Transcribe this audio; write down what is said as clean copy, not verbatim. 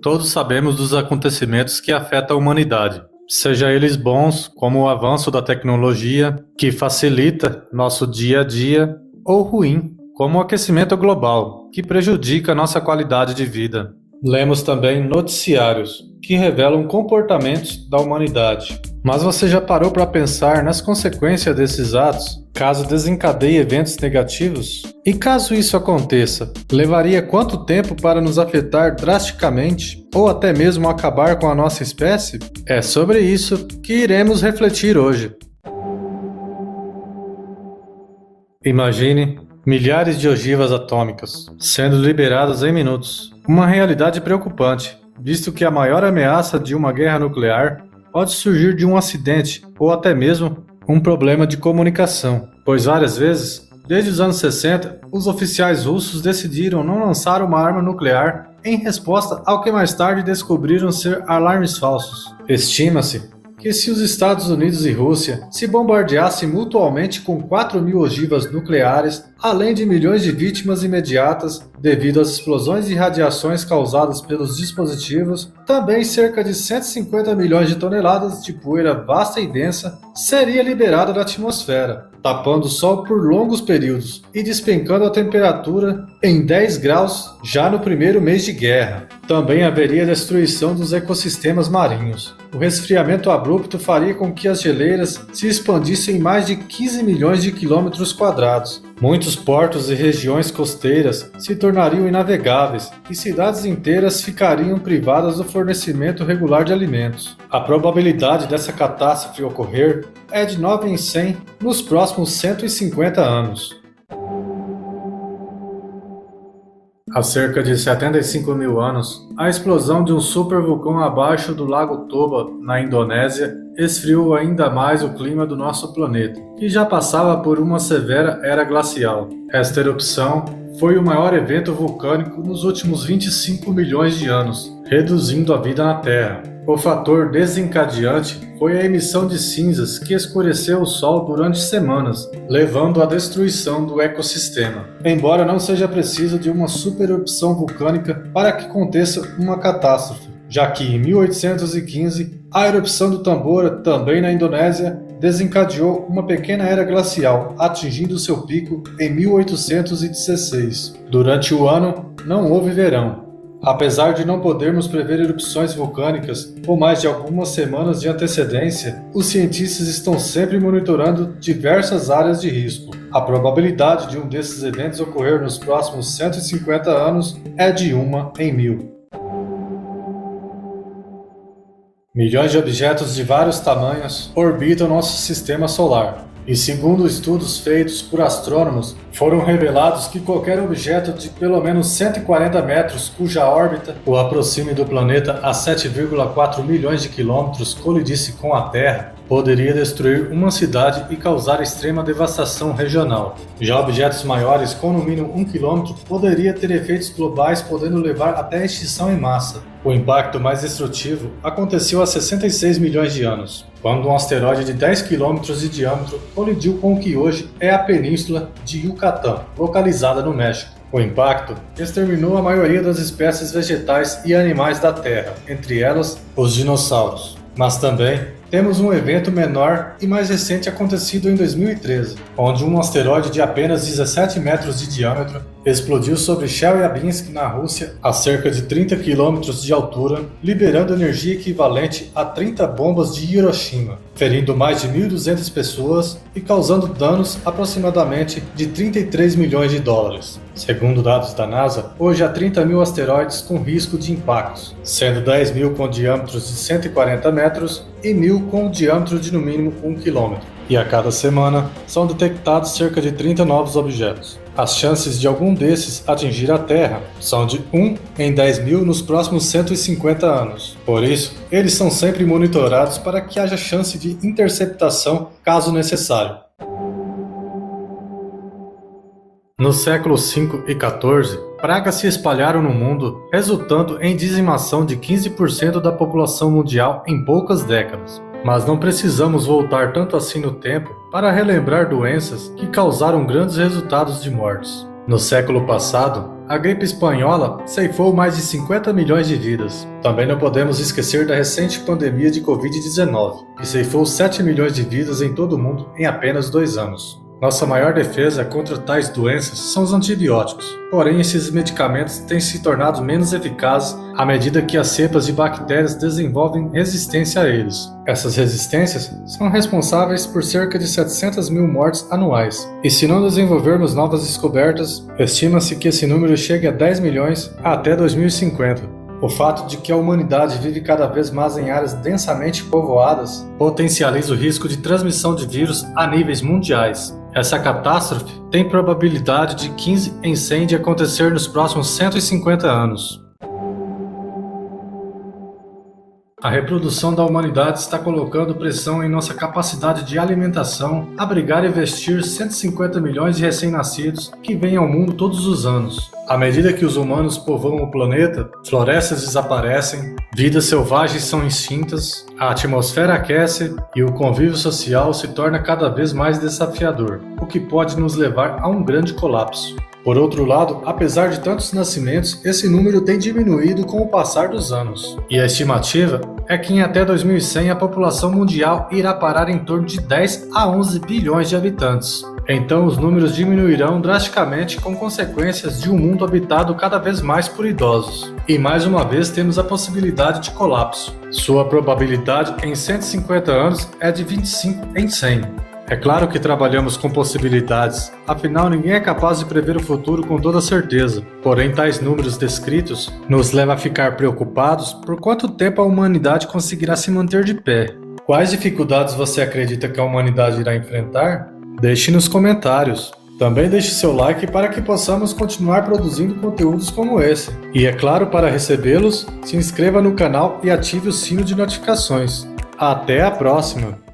Todos sabemos dos acontecimentos que afetam a humanidade, seja eles bons, como o avanço da tecnologia, que facilita nosso dia a dia, ou ruim, como o aquecimento global, que prejudica nossa qualidade de vida. Lemos também noticiários, que revelam comportamentos da humanidade. Mas você já parou para pensar nas consequências desses atos, caso desencadeie eventos negativos? E caso isso aconteça, levaria quanto tempo para nos afetar drasticamente, ou até mesmo acabar com a nossa espécie? É sobre isso que iremos refletir hoje. Imagine milhares de ogivas atômicas sendo liberadas em minutos. Uma realidade preocupante, visto que a maior ameaça de uma guerra nuclear pode surgir de um acidente ou até mesmo um problema de comunicação, pois várias vezes, desde os anos 60, os oficiais russos decidiram não lançar uma arma nuclear em resposta ao que mais tarde descobriram ser alarmes falsos. Estima-se que se os Estados Unidos e Rússia se bombardeassem mutuamente com 4.000 ogivas nucleares, além de milhões de vítimas imediatas devido às explosões e radiações causadas pelos dispositivos, também cerca de 150 milhões de toneladas de poeira vasta e densa seria liberada da atmosfera, tapando o Sol por longos períodos e despencando a temperatura em 10 graus já no primeiro mês de guerra. Também haveria destruição dos ecossistemas marinhos. O resfriamento abrupto faria com que as geleiras se expandissem em mais de 15 milhões de quilômetros quadrados. Muitos portos e regiões costeiras se tornariam inavegáveis e cidades inteiras ficariam privadas do fornecimento regular de alimentos. A probabilidade dessa catástrofe ocorrer é de 9 em 100 nos próximos 150 anos. Há cerca de 75 mil anos, a explosão de um supervulcão abaixo do Lago Toba, na Indonésia, esfriou ainda mais o clima do nosso planeta, que já passava por uma severa era glacial. Esta erupção foi o maior evento vulcânico nos últimos 25 milhões de anos, reduzindo a vida na Terra. O fator desencadeante foi a emissão de cinzas que escureceu o Sol durante semanas, levando à destruição do ecossistema. Embora não seja preciso de uma supererupção vulcânica para que aconteça uma catástrofe, já que em 1815, a erupção do Tambora, também na Indonésia, desencadeou uma pequena era glacial, atingindo seu pico em 1816. Durante o ano, não houve verão. Apesar de não podermos prever erupções vulcânicas com mais de algumas semanas de antecedência, os cientistas estão sempre monitorando diversas áreas de risco. A probabilidade de um desses eventos ocorrer nos próximos 150 anos é de 1 em 1000. Milhões de objetos de vários tamanhos orbitam nosso sistema solar. E segundo estudos feitos por astrônomos, foram revelados que qualquer objeto de pelo menos 140 metros cuja órbita o aproxime do planeta a 7,4 milhões de quilômetros colidisse com a Terra, poderia destruir uma cidade e causar extrema devastação regional. Já objetos maiores com no mínimo 1 quilômetro poderia ter efeitos globais, podendo levar até a extinção em massa. O impacto mais destrutivo aconteceu há 66 milhões de anos, quando um asteroide de 10 quilômetros de diâmetro colidiu com o que hoje é a península de Yucatán, localizada no México. O impacto exterminou a maioria das espécies vegetais e animais da Terra, entre elas os dinossauros. Mas também temos um evento menor e mais recente acontecido em 2013, onde um asteroide de apenas 17 metros de diâmetro explodiu sobre Chelyabinsk, na Rússia, a cerca de 30 quilômetros de altura, liberando energia equivalente a 30 bombas de Hiroshima, ferindo mais de 1.200 pessoas e causando danos aproximadamente de 33 milhões de dólares. Segundo dados da NASA, hoje há 30 mil asteroides com risco de impactos, sendo 10 mil com diâmetros de 140 metros e 1.000 com diâmetro de no mínimo 1 quilômetro. E a cada semana são detectados cerca de 30 novos objetos. As chances de algum desses atingir a Terra são de 1 em 10 mil nos próximos 150 anos. Por isso, eles são sempre monitorados para que haja chance de interceptação caso necessário. Nos séculos V e XIV, pragas se espalharam no mundo, resultando em dizimação de 15% da população mundial em poucas décadas. Mas não precisamos voltar tanto assim no tempo para relembrar doenças que causaram grandes resultados de mortes. No século passado, a gripe espanhola ceifou mais de 50 milhões de vidas. Também não podemos esquecer da recente pandemia de Covid-19, que ceifou 7 milhões de vidas em todo o mundo em apenas 2 anos. Nossa maior defesa contra tais doenças são os antibióticos, porém esses medicamentos têm se tornado menos eficazes à medida que as cepas de bactérias desenvolvem resistência a eles. Essas resistências são responsáveis por cerca de 700 mil mortes anuais, e se não desenvolvermos novas descobertas, estima-se que esse número chegue a 10 milhões até 2050. O fato de que a humanidade vive cada vez mais em áreas densamente povoadas potencializa o risco de transmissão de vírus a níveis mundiais. Essa catástrofe tem probabilidade de 15 em 100 de acontecer nos próximos 150 anos. A reprodução da humanidade está colocando pressão em nossa capacidade de alimentação, abrigar e vestir 150 milhões de recém-nascidos que vêm ao mundo todos os anos. À medida que os humanos povoam o planeta, florestas desaparecem, vidas selvagens são extintas, a atmosfera aquece e o convívio social se torna cada vez mais desafiador, o que pode nos levar a um grande colapso. Por outro lado, apesar de tantos nascimentos, esse número tem diminuído com o passar dos anos. E a estimativa é que em até 2100 a população mundial irá parar em torno de 10 a 11 bilhões de habitantes. Então os números diminuirão drasticamente com consequências de um mundo habitado cada vez mais por idosos. E mais uma vez temos a possibilidade de colapso. Sua probabilidade em 150 anos é de 25 em 100. É claro que trabalhamos com possibilidades, afinal ninguém é capaz de prever o futuro com toda certeza. Porém, tais números descritos nos levam a ficar preocupados por quanto tempo a humanidade conseguirá se manter de pé. Quais dificuldades você acredita que a humanidade irá enfrentar? Deixe nos comentários. Também deixe seu like para que possamos continuar produzindo conteúdos como esse. E é claro, para recebê-los, se inscreva no canal e ative o sino de notificações. Até a próxima!